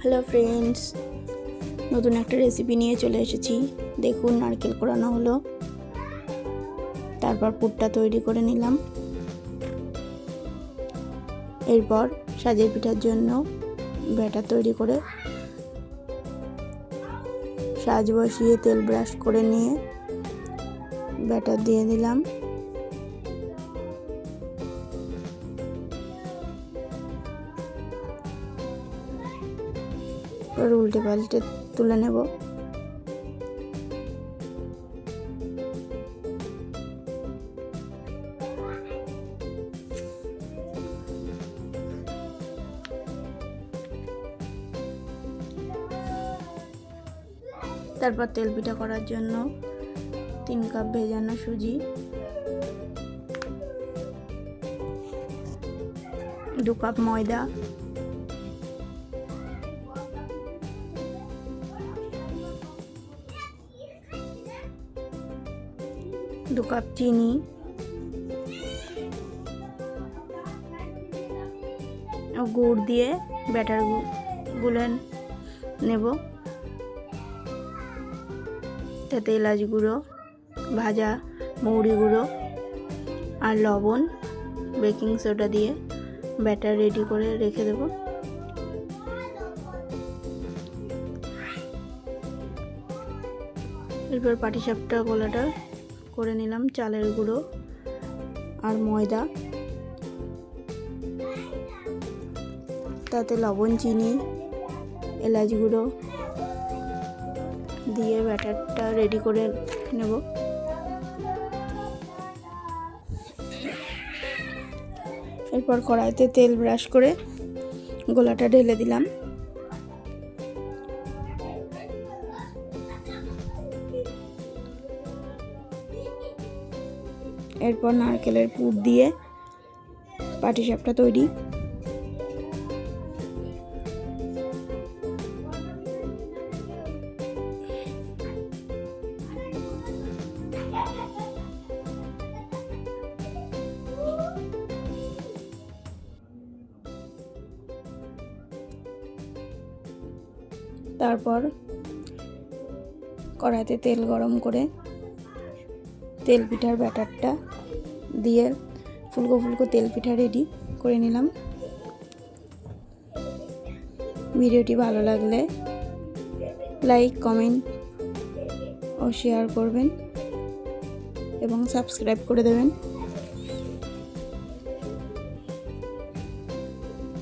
Hello friends, নতুন একটা recipe নিয়ে চলে এসেছি। দেখুন, নারকেল কোড়ানো হলো, তারপর পুরটা তৈরি করে নিলাম। এরপর সাজের পিঠার জন্য ব্যাটার তৈরি করে সাজ বসিয়ে তেল ব্রাশ করে নিয়ে ব্যাটার দিয়ে দিলাম। উল্টে পাল্টে তুলে নেব। তারপর তেল পিঠা করার জন্য 3 কাপ ভেজানো সুজি, 2 কাপ ময়দা, 2 কাপ চিনি, ও গুড় দিয়ে ব্যাটার গুলে নেব। তাতে এলাচ গুঁড়ো, ভাজা মৌরি গুঁড়ো আর লবণ, বেকিং সোডা দিয়ে ব্যাটার রেডি করে রেখে দেব। এরপর পাটিসাপটা গোলাটা করে নিলাম। চালের গুঁড়ো আর ময়দা, তাতে লবণ, চিনি, এলাচ গুঁড়ো দিয়ে ব্যাটারটা রেডি করে নেব। এরপর কড়াইতে তেল ব্রাশ করে গোলাটা ঢেলে দিলাম। এরপর নারকেলের পুর দিয়ে পাটিসাপটা তৈরি। তারপর কড়াইতে তেল গরম করে তেল পিঠার ব্যাটারটা দিয়ে ফুলকো ফুলকো তেল পিঠা রেডি করে নিলাম। ভিডিওটি ভালো লাগলে লাইক, কমেন্ট ও শেয়ার করবেন এবং সাবস্ক্রাইব করে দেবেন।